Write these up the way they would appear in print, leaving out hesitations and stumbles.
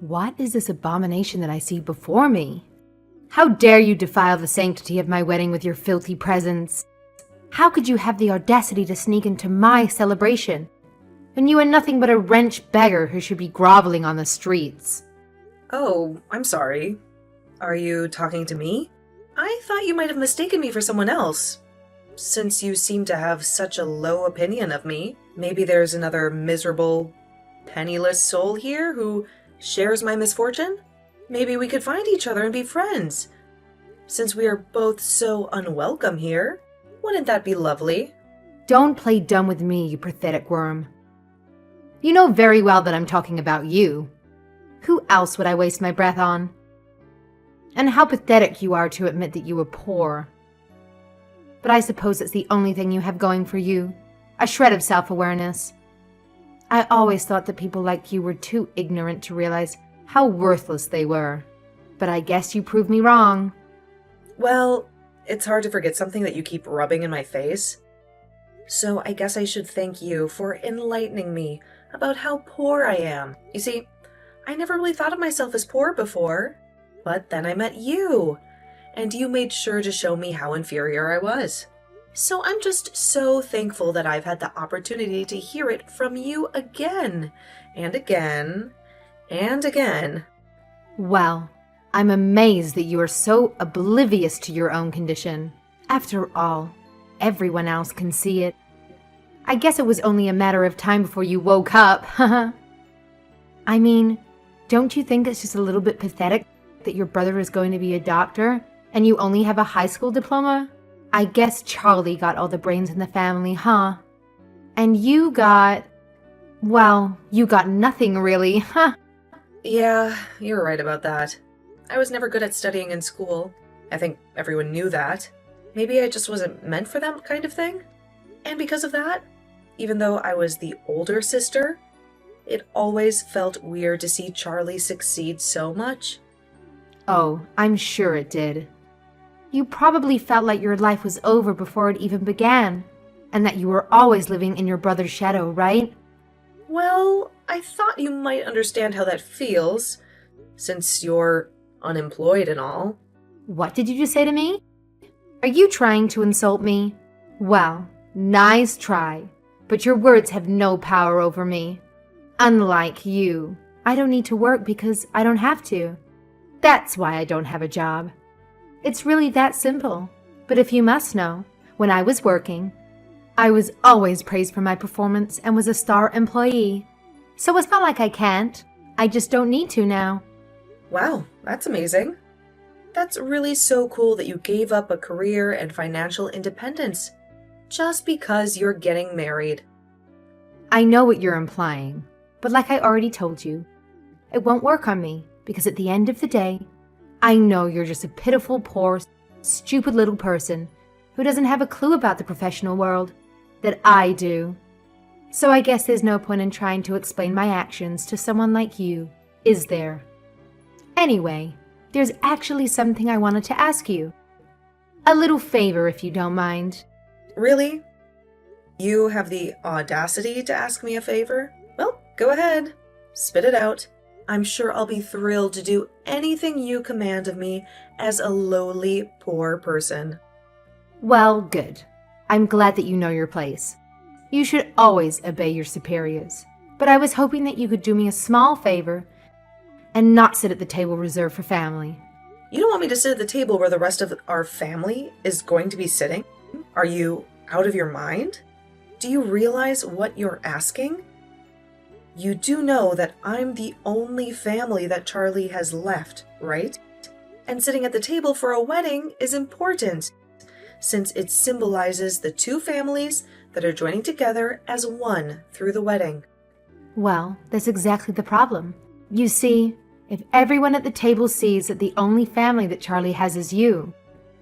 What is this abomination that I see before me? How dare you defile the sanctity of my wedding with your filthy presence? How could you have the audacity to sneak into my celebration, when you are nothing but a wretched beggar who should be groveling on the streets? Oh, I'm sorry. Are you talking to me? I thought you might have mistaken me for someone else. Since you seem to have such a low opinion of me, maybe there's another miserable, penniless soul here who shares my misfortune? Maybe we could find each other and be friends. Since we are both so unwelcome here, wouldn't that be lovely? Don't play dumb with me, you pathetic worm. You know very well that I'm talking about you. Who else would I waste my breath on? And how pathetic you are to admit that you were poor. But I suppose it's the only thing you have going for you, a shred of self-awareness. I always thought that people like you were too ignorant to realize how worthless they were. But I guess you proved me wrong. Well, it's hard to forget something that you keep rubbing in my face. So I guess I should thank you for enlightening me about how poor I am. You see, I never really thought of myself as poor before, but then I met you, and you made sure to show me how inferior I was. So I'm just so thankful that I've had the opportunity to hear it from you again, and again, and again. Well, I'm amazed that you are so oblivious to your own condition. After all, everyone else can see it. I guess it was only a matter of time before you woke up, haha. I mean, don't you think it's just a little bit pathetic that your brother is going to be a doctor and you only have a high school diploma? I guess Charlie got all the brains in the family, huh? And you got... well, you got nothing really, huh? Yeah, you're right about that. I was never good at studying in school. I think everyone knew that. Maybe I just wasn't meant for that kind of thing. And because of that, even though I was the older sister, it always felt weird to see Charlie succeed so much. Oh, I'm sure it did. You probably felt like your life was over before it even began, and that you were always living in your brother's shadow, right? Well, I thought you might understand how that feels, since you're unemployed and all. What did you just say to me? Are you trying to insult me? Well, nice try, but your words have no power over me. Unlike you, I don't need to work because I don't have to. That's why I don't have a job. It's really that simple. But if you must know, when I was working, I was always praised for my performance and was a star employee. So it's not like I can't. I just don't need to now. Wow, that's amazing. That's really so cool that you gave up a career and financial independence just because you're getting married. I know what you're implying, but like I already told you, it won't work on me because at the end of the day, I know you're just a pitiful, poor, stupid little person who doesn't have a clue about the professional world that I do. So I guess there's no point in trying to explain my actions to someone like you, is there? Anyway, there's actually something I wanted to ask you. A little favor, if you don't mind. Really? You have the audacity to ask me a favor? Well, go ahead. Spit it out. I'm sure I'll be thrilled to do anything you command of me as a lowly, poor person. Well, good. I'm glad that you know your place. You should always obey your superiors. But I was hoping that you could do me a small favor and not sit at the table reserved for family. You don't want me to sit at the table where the rest of our family is going to be sitting? Are you out of your mind? Do you realize what you're asking? You do know that I'm the only family that Charlie has left, right? And sitting at the table for a wedding is important, since it symbolizes the two families that are joining together as one through the wedding. Well, that's exactly the problem. You see, if everyone at the table sees that the only family that Charlie has is you,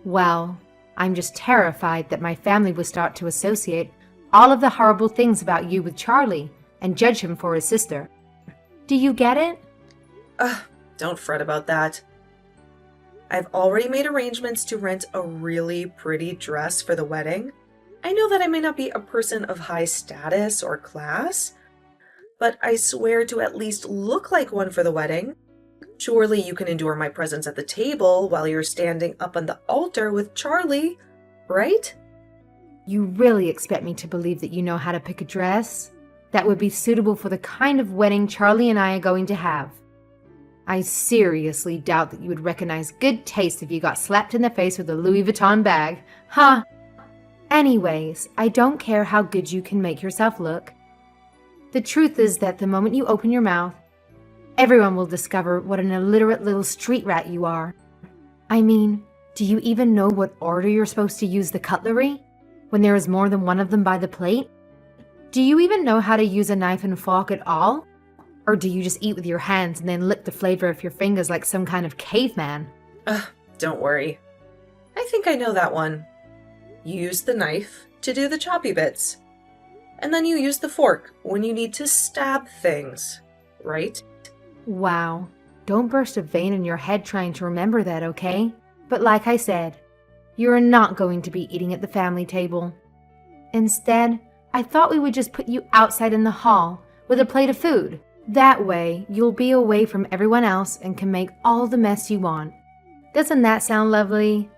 well, I'm just terrified that my family will start to associate all of the horrible things about you with Charlie and judge him for his sister. Do you get it? Don't fret about that. I've already made arrangements to rent a really pretty dress for the wedding. I know that I may not be a person of high status or class, but I swear to at least look like one for the wedding. Surely you can endure my presence at the table while you're standing up on the altar with Charlie, right? You really expect me to believe that you know how to pick a dress that would be suitable for the kind of wedding Charlie and I are going to have? I seriously doubt that you would recognize good taste if you got slapped in the face with a Louis Vuitton bag. Huh? Anyways, I don't care how good you can make yourself look. The truth is that the moment you open your mouth, everyone will discover what an illiterate little street rat you are. I mean, do you even know what order you're supposed to use the cutlery when there is more than one of them by the plate? Do you even know how to use a knife and fork at all? Or do you just eat with your hands and then lick the flavor of your fingers like some kind of caveman? Don't worry. I think I know that one. You use the knife to do the choppy bits. And then you use the fork when you need to stab things, right? Wow. Don't burst a vein in your head trying to remember that, okay? But like I said, you're not going to be eating at the family table. Instead, I thought we would just put you outside in the hall with a plate of food. That way, you'll be away from everyone else and can make all the mess you want. Doesn't that sound lovely?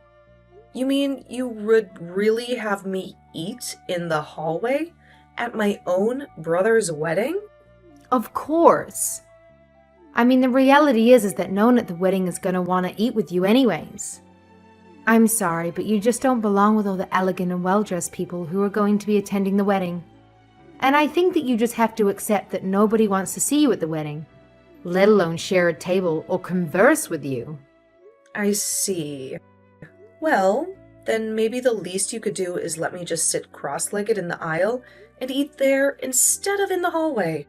You mean you would really have me eat in the hallway at my own brother's wedding? Of course. I mean, the reality is that no one at the wedding is going to want to eat with you anyways. I'm sorry, but you just don't belong with all the elegant and well-dressed people who are going to be attending the wedding. And I think that you just have to accept that nobody wants to see you at the wedding, let alone share a table or converse with you. I see. Well, then maybe the least you could do is let me just sit cross-legged in the aisle and eat there instead of in the hallway.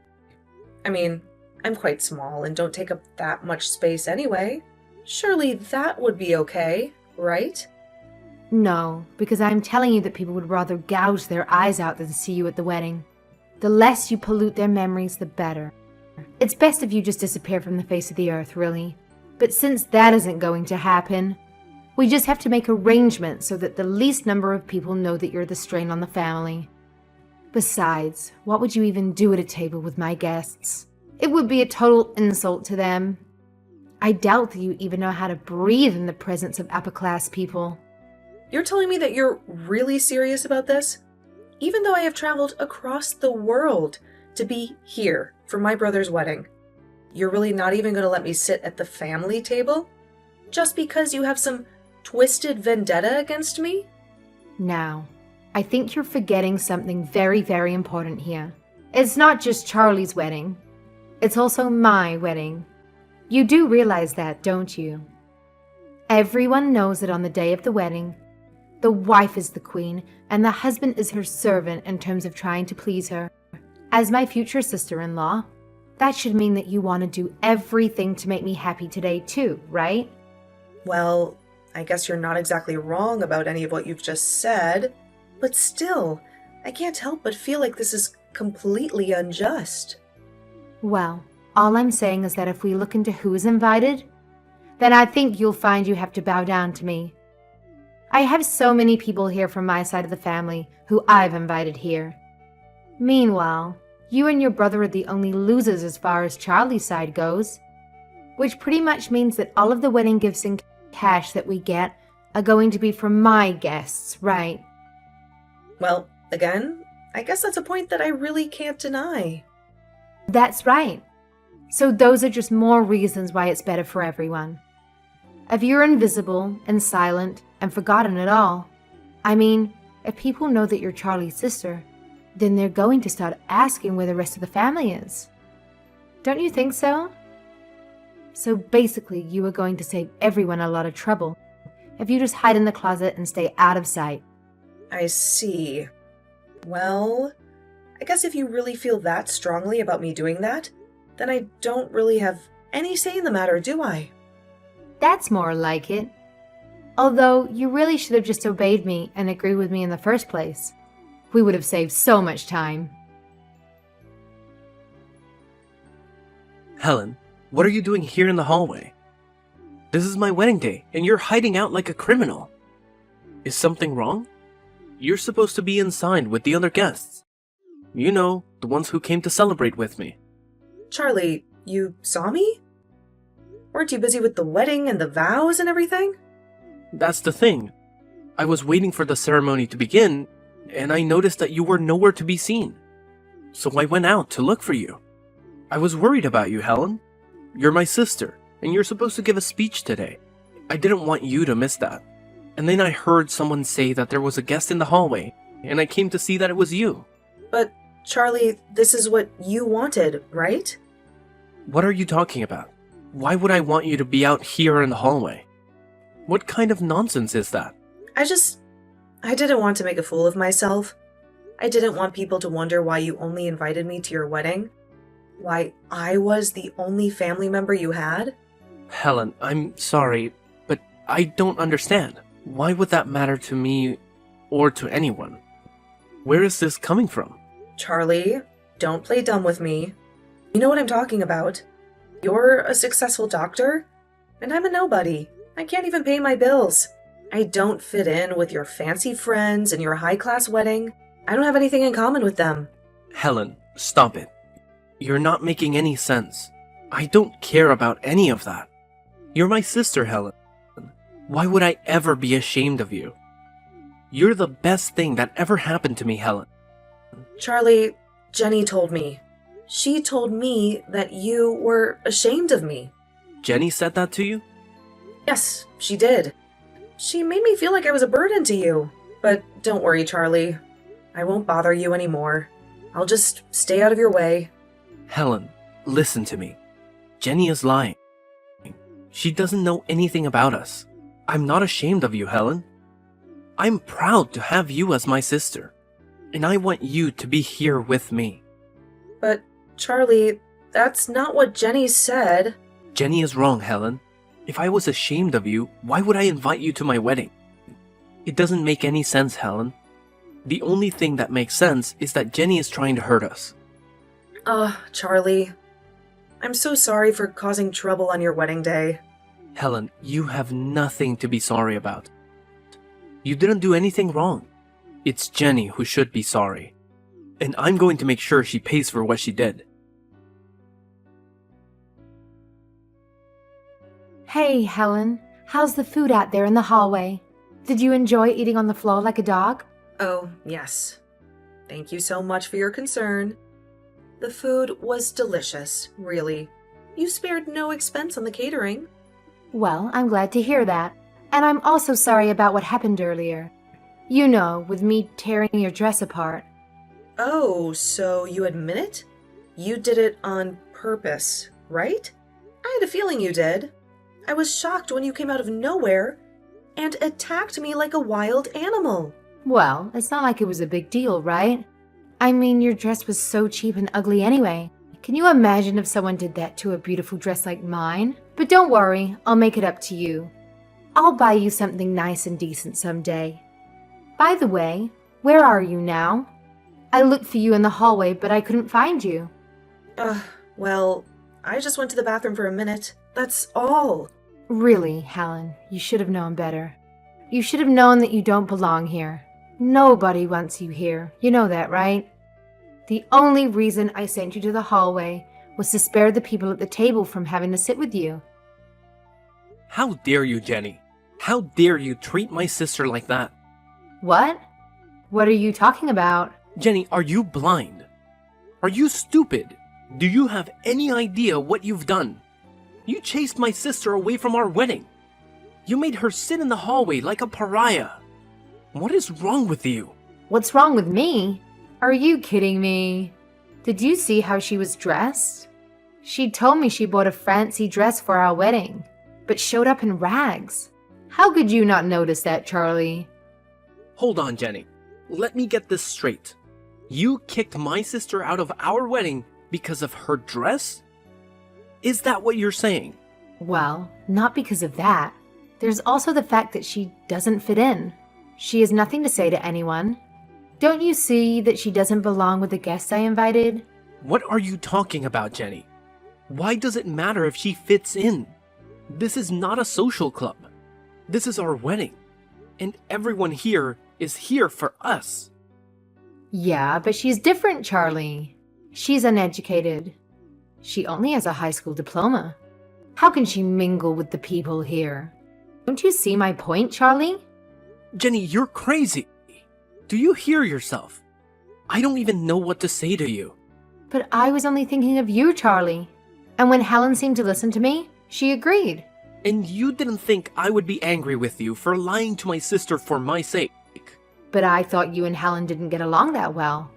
I mean, I'm quite small and don't take up that much space anyway. Surely that would be okay, right? No, because I'm telling you that people would rather gouge their eyes out than see you at the wedding. The less you pollute their memories, the better. It's best if you just disappear from the face of the earth, really. But since that isn't going to happen, we just have to make arrangements so that the least number of people know that you're the strain on the family. Besides, what would you even do at a table with my guests? It would be a total insult to them. I doubt that you even know how to breathe in the presence of upper-class people. You're telling me that you're really serious about this? Even though I have traveled across the world to be here for my brother's wedding, you're really not even going to let me sit at the family table? Just because you have some twisted vendetta against me? Now, I think you're forgetting something very, very important here. It's not just Charlie's wedding. It's also my wedding. You do realize that, don't you? Everyone knows that on the day of the wedding, the wife is the queen and the husband is her servant in terms of trying to please her. As my future sister-in-law, that should mean that you want to do everything to make me happy today too, right? Well, I guess you're not exactly wrong about any of what you've just said, but still, I can't help but feel like this is completely unjust. Well, all I'm saying is that if we look into who's invited, then I think you'll find you have to bow down to me. I have so many people here from my side of the family who I've invited here. Meanwhile, you and your brother are the only losers as far as Charlie's side goes, which pretty much means that all of the wedding gifts and cash that we get are going to be from my guests, right? Well, again, I guess that's a point that I really can't deny. That's right. So those are just more reasons why it's better for everyone. If you're invisible and silent and forgotten at all, I mean, if people know that you're Charlie's sister, then they're going to start asking where the rest of the family is. Don't you think so? So basically, you are going to save everyone a lot of trouble if you just hide in the closet and stay out of sight. I see. Well, I guess if you really feel that strongly about me doing that, then I don't really have any say in the matter, do I? That's more like it. Although, you really should have just obeyed me and agreed with me in the first place. We would have saved so much time. Helen, what are you doing here in the hallway? This is my wedding day, and you're hiding out like a criminal. Is something wrong? You're supposed to be inside with the other guests. You know, the ones who came to celebrate with me. Charlie, you saw me? Weren't you busy with the wedding and the vows and everything? That's the thing. I was waiting for the ceremony to begin, and I noticed that you were nowhere to be seen. So I went out to look for you. I was worried about you, Helen. You're my sister, and you're supposed to give a speech today. I didn't want you to miss that. And then I heard someone say that there was a guest in the hallway, and I came to see that it was you. But, Charlie, this is what you wanted, right? What are you talking about? Why would I want you to be out here in the hallway? What kind of nonsense is that? I didn't want to make a fool of myself. I didn't want people to wonder why you only invited me to your wedding. Why I was the only family member you had. Helen, I'm sorry, but I don't understand. Why would that matter to me or to anyone? Where is this coming from? Charlie, don't play dumb with me. You know what I'm talking about. You're a successful doctor, and I'm a nobody. I can't even pay my bills. I don't fit in with your fancy friends and your high-class wedding. I don't have anything in common with them. Helen, stop it. You're not making any sense. I don't care about any of that. You're my sister, Helen. Why would I ever be ashamed of you? You're the best thing that ever happened to me, Helen. Charlie, Jenny told me. She told me that you were ashamed of me. Jenny said that to you? Yes, she did. She made me feel like I was a burden to you. But don't worry, Charlie. I won't bother you anymore. I'll just stay out of your way. Helen, listen to me. Jenny is lying. She doesn't know anything about us. I'm not ashamed of you, Helen. I'm proud to have you as my sister. And I want you to be here with me. But, Charlie, that's not what Jenny said. Jenny is wrong, Helen. If I was ashamed of you, why would I invite you to my wedding? It doesn't make any sense, Helen. The only thing that makes sense is that Jenny is trying to hurt us. Charlie. I'm so sorry for causing trouble on your wedding day. Helen, you have nothing to be sorry about. You didn't do anything wrong. It's Jenny who should be sorry. And I'm going to make sure she pays for what she did. Hey, Helen. How's the food out there in the hallway? Did you enjoy eating on the floor like a dog? Oh, yes. Thank you so much for your concern. The food was delicious, really. You spared no expense on the catering. Well, I'm glad to hear that. And I'm also sorry about what happened earlier. You know, with me tearing your dress apart. Oh, so you admit it? You did it on purpose, right? I had a feeling you did. I was shocked when you came out of nowhere and attacked me like a wild animal. Well, it's not like it was a big deal, right? I mean, your dress was so cheap and ugly anyway. Can you imagine if someone did that to a beautiful dress like mine? But don't worry, I'll make it up to you. I'll buy you something nice and decent someday. By the way, where are you now? I looked for you in the hallway, but I couldn't find you. Well, I just went to the bathroom for a minute. That's all. Really, Helen, you should have known better. You should have known that you don't belong here. Nobody wants you here. You know that, right? The only reason I sent you to the hallway was to spare the people at the table from having to sit with you. How dare you, Jenny? How dare you treat my sister like that? What? What are you talking about? Jenny, are you blind? Are you stupid? Do you have any idea what you've done? You chased my sister away from our wedding. You made her sit in the hallway like a pariah. What is wrong with you? What's wrong with me? Are you kidding me? Did you see how she was dressed? She told me she bought a fancy dress for our wedding, but showed up in rags. How could you not notice that, Charlie? Hold on, Jenny. Let me get this straight. You kicked my sister out of our wedding because of her dress? Is that what you're saying? Well, not because of that. There's also the fact that she doesn't fit in. She has nothing to say to anyone. Don't you see that she doesn't belong with the guests I invited? What are you talking about, Jenny? Why does it matter if she fits in? This is not a social club. This is our wedding. And everyone here is here for us. Yeah, but she's different, Charlie. She's uneducated. She only has a high school diploma. How can she mingle with the people here? Don't you see my point, Charlie? Jenny, you're crazy. Do you hear yourself? I don't even know what to say to you. But I was only thinking of you, Charlie. And when Helen seemed to listen to me, she agreed. And you didn't think I would be angry with you for lying to my sister for my sake. But I thought you and Helen didn't get along that well.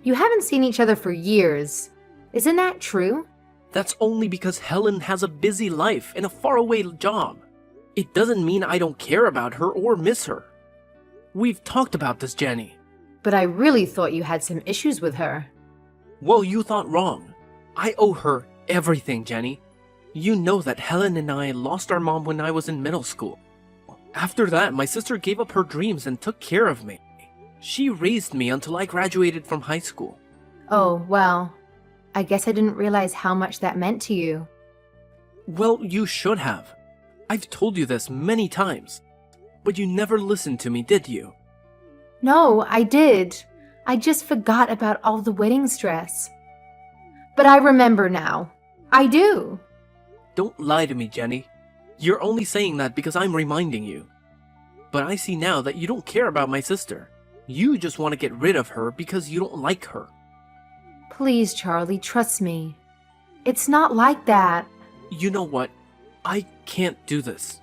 You haven't seen each other for years. Isn't that true? That's only because Helen has a busy life and a faraway job. It doesn't mean I don't care about her or miss her. We've talked about this, Jenny. But I really thought you had some issues with her. Well, you thought wrong. I owe her everything, Jenny. You know that Helen and I lost our mom when I was in middle school. After that, my sister gave up her dreams and took care of me. She raised me until I graduated from high school. Oh, well, I guess I didn't realize how much that meant to you. Well, you should have. I've told you this many times. But you never listened to me, did you? No, I did. I just forgot about all the wedding stress. But I remember now. I do. Don't lie to me, Jenny. You're only saying that because I'm reminding you. But I see now that you don't care about my sister. You just want to get rid of her because you don't like her. Please, Charlie, trust me. It's not like that. You know what? I can't do this.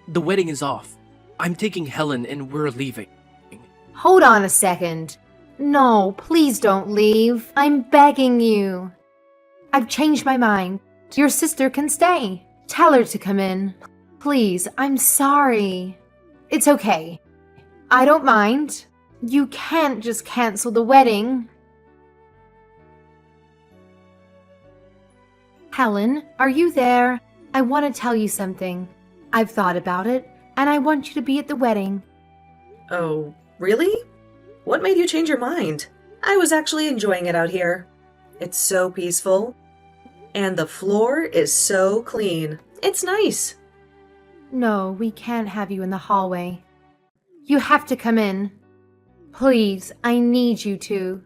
The wedding is off. I'm taking Helen and we're leaving. Hold on a second. No, please don't leave. I'm begging you. I've changed my mind. Your sister can stay. Tell her to come in. Please, I'm sorry. It's okay. I don't mind. You can't just cancel the wedding. Helen, are you there? I want to tell you something. I've thought about it, and I want you to be at the wedding. Oh, really? What made you change your mind? I was actually enjoying it out here. It's so peaceful. And the floor is so clean. It's nice. No, we can't have you in the hallway. You have to come in. Please, I need you to.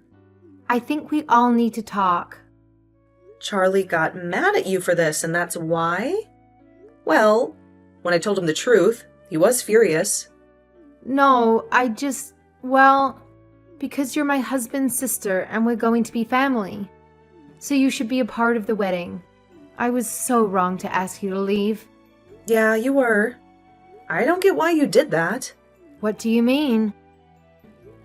I think we all need to talk. Charlie got mad at you for this, and that's why? Well, when I told him the truth, he was furious. No, because you're my husband's sister and we're going to be family. So you should be a part of the wedding. I was so wrong to ask you to leave. Yeah, you were. I don't get why you did that. What do you mean?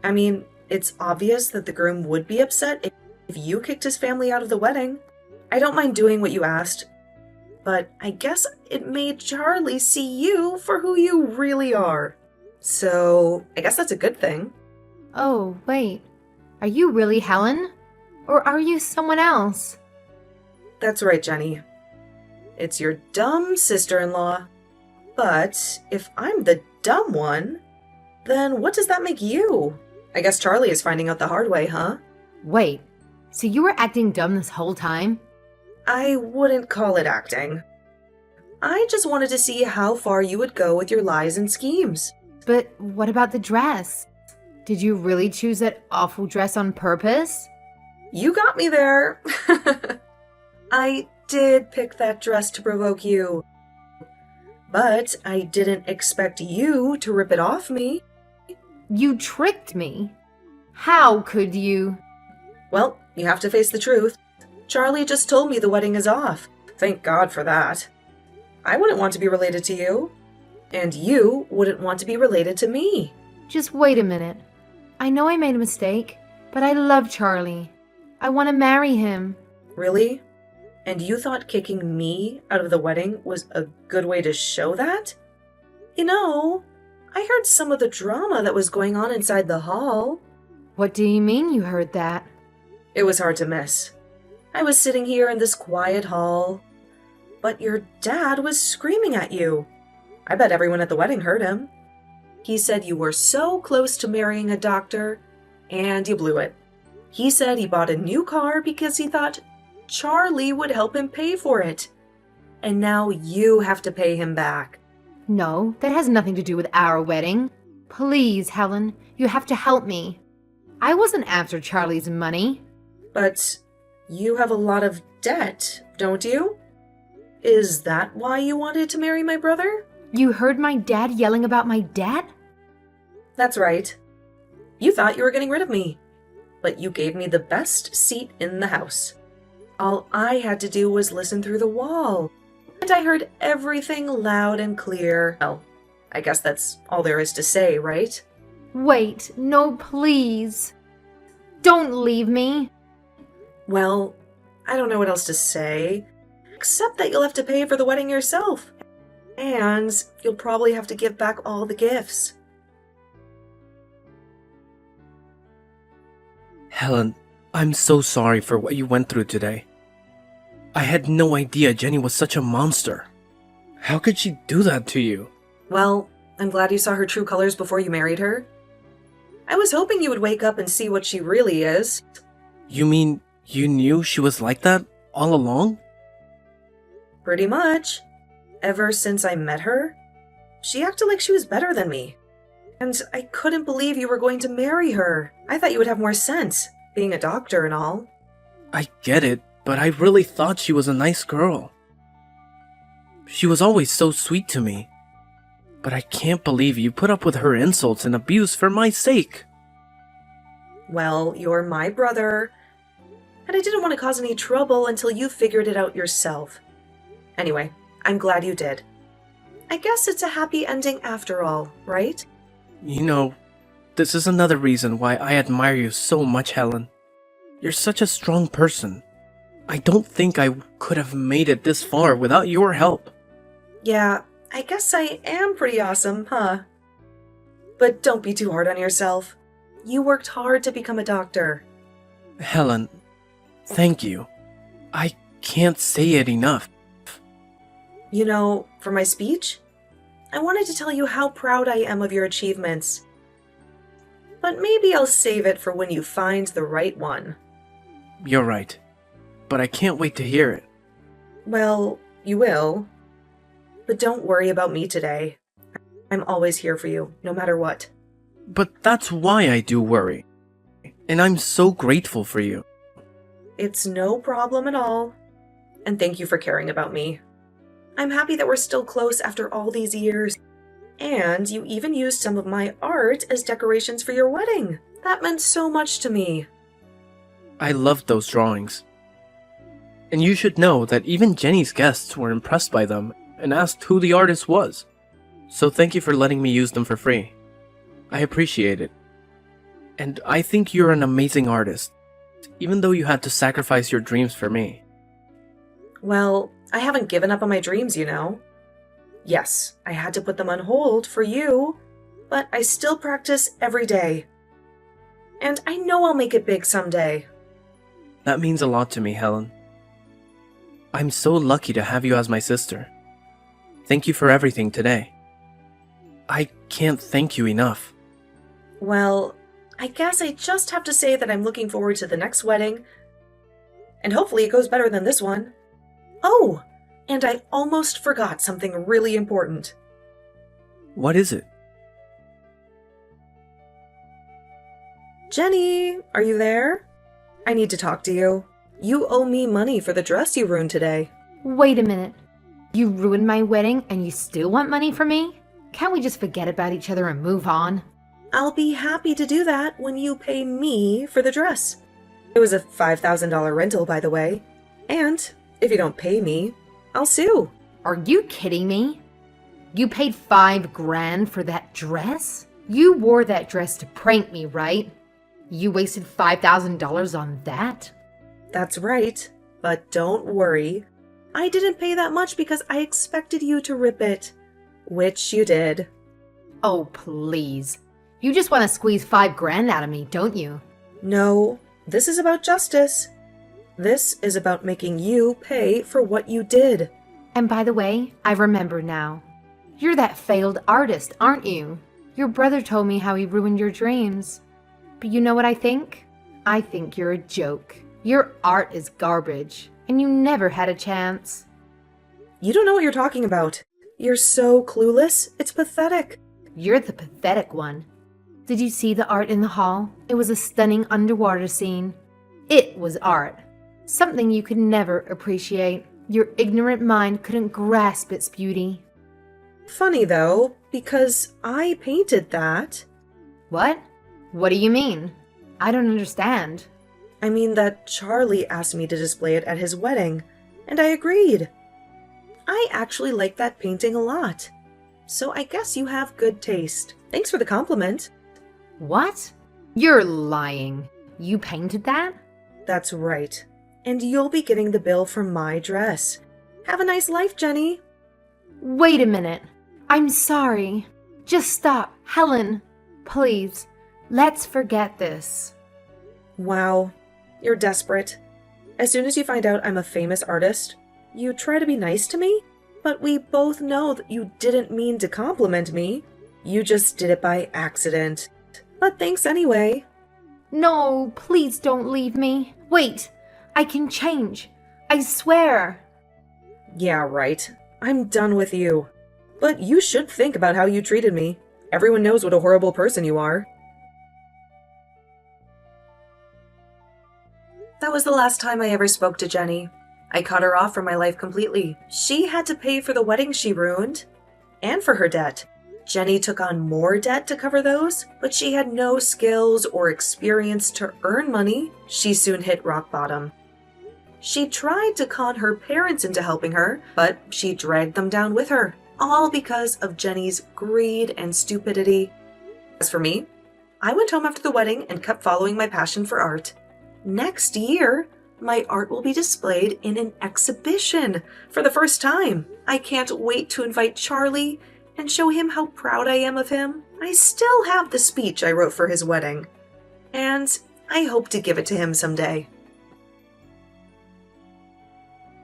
I mean, it's obvious that the groom would be upset if you kicked his family out of the wedding. I don't mind doing what you asked, but I guess it made Charlie see you for who you really are. So, I guess that's a good thing. Oh, wait. Are you really Helen? Or are you someone else? That's right, Jenny. It's your dumb sister-in-law. But if I'm the dumb one, then what does that make you? I guess Charlie is finding out the hard way, huh? Wait, so you were acting dumb this whole time? I wouldn't call it acting. I just wanted to see how far you would go with your lies and schemes. But what about the dress? Did you really choose that awful dress on purpose? You got me there. I did pick that dress to provoke you. But I didn't expect you to rip it off me. You tricked me. How could you? Well, you have to face the truth. Charlie just told me the wedding is off. Thank God for that. I wouldn't want to be related to you. And you wouldn't want to be related to me. Just wait a minute. I know I made a mistake, but I love Charlie. I want to marry him. Really? And you thought kicking me out of the wedding was a good way to show that? You know, I heard some of the drama that was going on inside the hall. What do you mean you heard that? It was hard to miss. I was sitting here in this quiet hall, but your dad was screaming at you. I bet everyone at the wedding heard him. He said you were so close to marrying a doctor, and you blew it. He said he bought a new car because he thought Charlie would help him pay for it. And now you have to pay him back. No, that has nothing to do with our wedding. Please, Helen, you have to help me. I wasn't after Charlie's money. But you have a lot of debt, don't you? Is that why you wanted to marry my brother? You heard my dad yelling about my dad? That's right. You thought you were getting rid of me, but you gave me the best seat in the house. All I had to do was listen through the wall, and I heard everything loud and clear. Well, I guess that's all there is to say, right? Wait, no, please. Don't leave me. Well, I don't know what else to say, except that you'll have to pay for the wedding yourself. And you'll probably have to give back all the gifts. Helen, I'm so sorry for what you went through today. I had no idea Jenny was such a monster. How could she do that to you? Well, I'm glad you saw her true colors before you married her. I was hoping you would wake up and see what she really is. You mean you knew she was like that all along? Pretty much. Ever since I met her, she acted like she was better than me. And I couldn't believe you were going to marry her. I thought you would have more sense, being a doctor and all. I get it, but I really thought she was a nice girl. She was always so sweet to me. But I can't believe you put up with her insults and abuse for my sake. Well, you're my brother, and I didn't want to cause any trouble until you figured it out yourself. Anyway, I'm glad you did. I guess it's a happy ending after all, right? You know, this is another reason why I admire you so much, Helen. You're such a strong person. I don't think I could have made it this far without your help. Yeah, I guess I am pretty awesome, huh? But don't be too hard on yourself. You worked hard to become a doctor. Helen, thank you. I can't say it enough. You know, for my speech, I wanted to tell you how proud I am of your achievements. But maybe I'll save it for when you find the right one. You're right, but I can't wait to hear it. Well, you will. But don't worry about me today. I'm always here for you, no matter what. But that's why I do worry. And I'm so grateful for you. It's no problem at all. And thank you for caring about me. I'm happy that we're still close after all these years. And you even used some of my art as decorations for your wedding. That meant so much to me. I loved those drawings. And you should know that even Jenny's guests were impressed by them and asked who the artist was. So thank you for letting me use them for free. I appreciate it. And I think you're an amazing artist, even though you had to sacrifice your dreams for me. Well, I haven't given up on my dreams, you know. Yes, I had to put them on hold for you, but I still practice every day. And I know I'll make it big someday. That means a lot to me, Helen. I'm so lucky to have you as my sister. Thank you for everything today. I can't thank you enough. Well, I guess I just have to say that I'm looking forward to the next wedding. And hopefully it goes better than this one. Oh, and I almost forgot something really important. What is it? Jenny, are you there? I need to talk to you. You owe me money for the dress you ruined today. Wait a minute. You ruined my wedding and you still want money from me? Can't we just forget about each other and move on? I'll be happy to do that when you pay me for the dress. It was a $5,000 rental, by the way. And if you don't pay me, I'll sue. Are you kidding me? You paid $5,000 for that dress? You wore that dress to prank me, right? You wasted $5,000 on that? That's right. But don't worry. I didn't pay that much because I expected you to rip it. Which you did. Oh, please. You just want to squeeze $5,000 out of me, don't you? No, this is about justice. This is about making you pay for what you did. And by the way, I remember now. You're that failed artist, aren't you? Your brother told me how he ruined your dreams. But you know what I think? I think you're a joke. Your art is garbage, and you never had a chance. You don't know what you're talking about. You're so clueless, it's pathetic. You're the pathetic one. Did you see the art in the hall? It was a stunning underwater scene. It was art. Something you could never appreciate. Your ignorant mind couldn't grasp its beauty. Funny though, because I painted that. What? What do you mean? I don't understand. I mean that Charlie asked me to display it at his wedding, and I agreed. I actually like that painting a lot. So I guess you have good taste. Thanks for the compliment. What? You're lying. You painted that? That's right. And you'll be getting the bill for my dress. Have a nice life, Jenny. Wait a minute. I'm sorry. Just stop. Helen, please, let's forget this. Wow, you're desperate. As soon as you find out I'm a famous artist, you try to be nice to me, but we both know that you didn't mean to compliment me. You just did it by accident. But thanks anyway. No, please don't leave me. Wait, I can change. I swear. Yeah, right. I'm done with you. But you should think about how you treated me. Everyone knows what a horrible person you are. That was the last time I ever spoke to Jenny. I cut her off from my life completely. She had to pay for the wedding she ruined, and for her debt. Jenny took on more debt to cover those, but she had no skills or experience to earn money. She soon hit rock bottom. She tried to con her parents into helping her, but she dragged them down with her, all because of Jenny's greed and stupidity. As for me, I went home after the wedding and kept following my passion for art. Next year, my art will be displayed in an exhibition for the first time. I can't wait to invite Charlie and show him how proud I am of him. I still have the speech I wrote for his wedding, and I hope to give it to him someday.